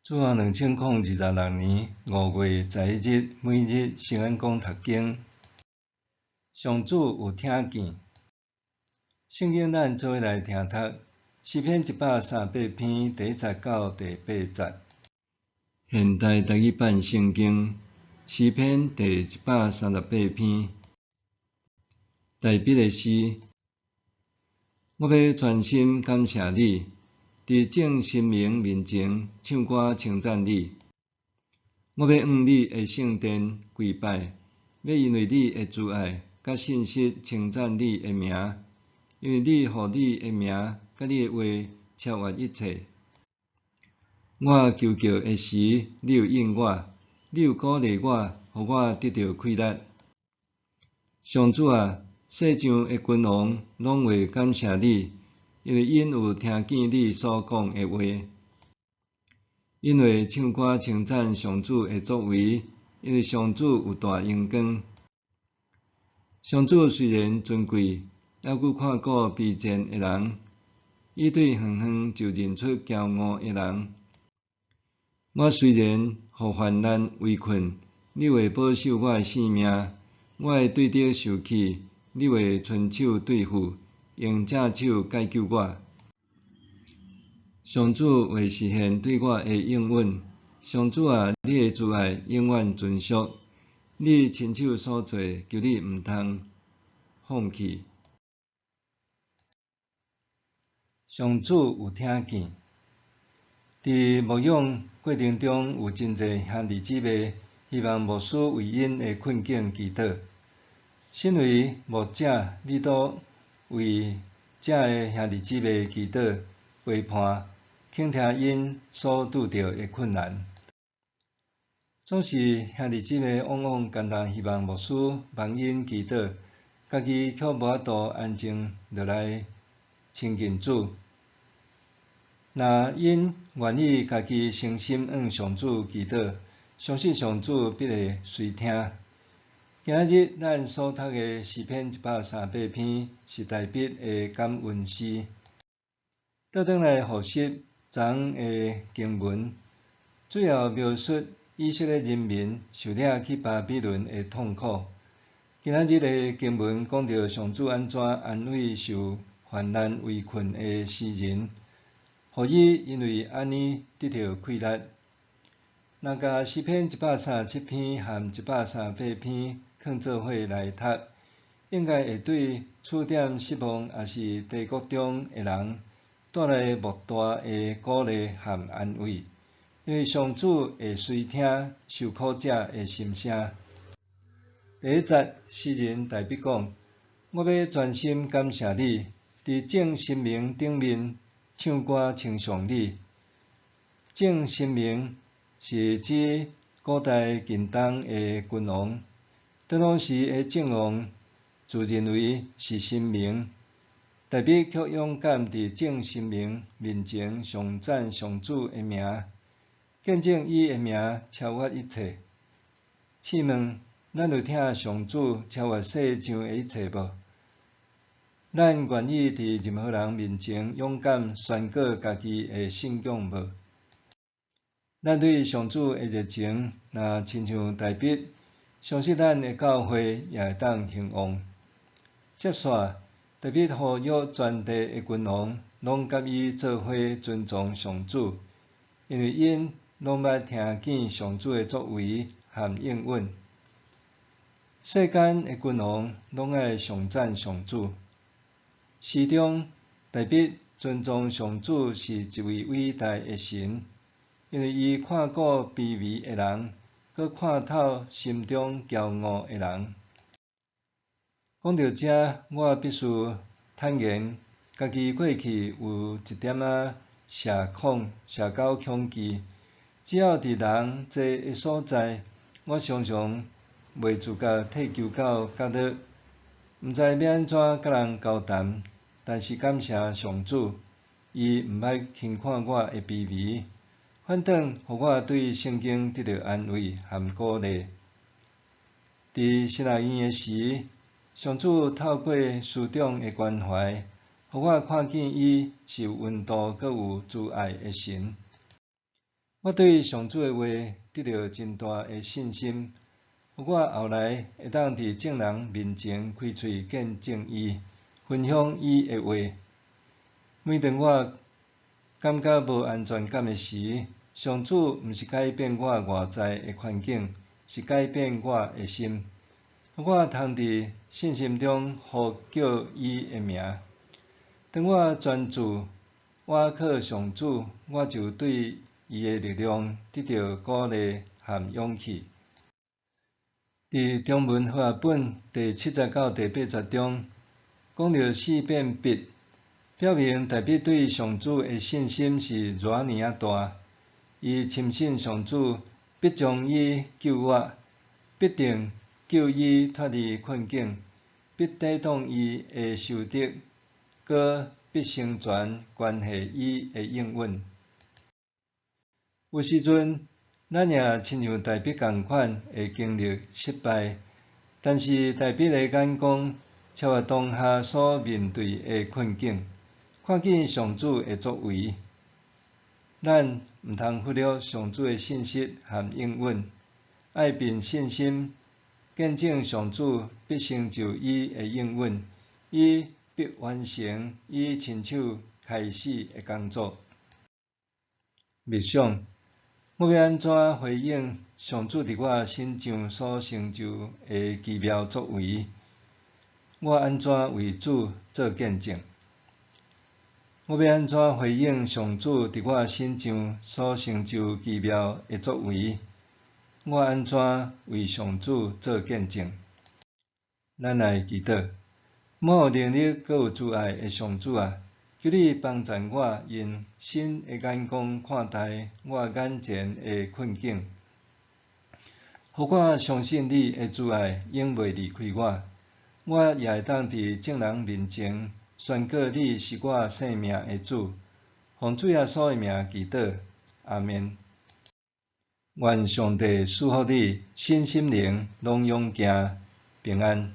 自2026年5月11日，每日圣安宫读经，上主有听见。圣经咱做伙来听读，诗篇138篇第1节到第8节。现代台语版圣经诗篇第138篇，大笔的诗。我要全心感谢你，伫众神明面前唱歌称赞你。我要向你的圣殿跪拜，要因为你的慈爱甲信实称赞你的名，因为你互你的名甲你的话超越一切。我求救的时，你有应我，你有鼓励我，互我得到快乐。上主啊，世上的君王拢会感谢你，因为因有听见你所讲的话。因为唱歌称赞上主的作为，因为上主有大荣光。上主虽然尊贵，还佫看顾卑贱的人，伊对远远就认出骄傲的人。我虽然互患难围困，你会保守我的性命。我的对敌受气，你会伸手对付，用正手解救我。上主会实现对我的应允。上主啊，你的慈爱永远存续。你亲手所做，求你毋通放弃。上主有听见。伫牧养过程中，有真侪兄弟姊妹希望牧师为因的困境祈祷。身为牧者，你都为这的兄弟姊妹祈祷、陪伴、倾听因所拄着的困难。总是兄弟姊妹往往简单希望牧师帮因祈祷，家己却无法度安静落来亲近主。若因愿意家己诚心向上主祈祷，相信上主必会垂听。今仔日咱所读的诗篇138篇是大笔的感恩诗。倒转来复习昨昏的经文，主要描述以色列人民受掠去巴比伦的痛苦。今仔日的经文讲到上主安怎安慰受患难围困的诗人，互伊因为安尼得到快乐。若甲诗篇137篇和138篇放做伙来读，应该会对触点失望也是低谷中的人带来莫大的鼓励和安慰，因为上主会垂听受苦者的心声。第1节，诗人大笔讲：我要全心感谢你，伫众神明顶面唱歌称颂你。众神明是指古代近东的君王，当时的正王自认为是神明，大笔却勇敢伫众神明面前上赞上主的名，见证伊的名超越一切。试问，咱有听上主超越世上的一切无？咱愿意伫任何人面前勇敢宣告家己的信仰无？咱对上主的热情，若亲像大笔，相信咱的教会也会当兴旺。接续，大笔呼吁全地的君王，拢甲伊做伙尊重上主，因为因拢捌听见上主的作为和应允。世间的君王拢爱上赞上主。诗中，大笔尊重上主是一位伟大的神，因为伊看顾卑微的人，佮看透心中骄傲的人。讲到这，我必须坦言，家己过去有一点仔社交恐惧。只要伫人侪的所在，我常常袂自觉退求到角落，毋知要安怎甲人交谈。但是感谢上主，伊毋捌轻看我的卑微，反倒互我对圣经得到安慰和鼓励。伫失乐园的时，上主透过师长的关怀，互我看见伊是有温度佮有慈爱的神。我对上主的话得到真大的信心，我后来会当伫众人面前开喙见证伊，分享伊的话。每当我感觉无安全感的时，上主毋是改变我外在的环境，是改变我的心。我通伫信心中呼叫伊的名。当我专注倚靠上主，我就对伊的力量得到鼓励和勇气。伫中文和合本第70到第80中，讲到四变必，表明大必对上主的信心是偌尔啊大。伊深信上主必将伊救活，必定救伊脱离困境，必抵挡伊的仇敌，搁必成全关系伊的应允。有时阵，咱也亲像大必共款会经历失败，但是大必的眼光超越当下所面对的困境，看见上主的作为。咱毋通忽略上主的信息和应允，爱凭信心见证上主必成就伊的应允，伊必完成伊亲手开始的工作。默想，我要安怎回应上主伫我身上所成就的奇妙作为？我安怎为主做见证？我要安怎回应上主伫我身上所成就奇妙的作为？我安怎为上主做见证？咱来祈祷，无有能力阁有慈爱的上主啊，求你帮助我用新的眼光看待我眼前的困境，互我相信你的慈爱永袂离开我。我也会当伫众人面前宣告你是我生命的主，奉主耶稣的名祈祷，阿们。愿上帝赐福你身心灵拢永行平安。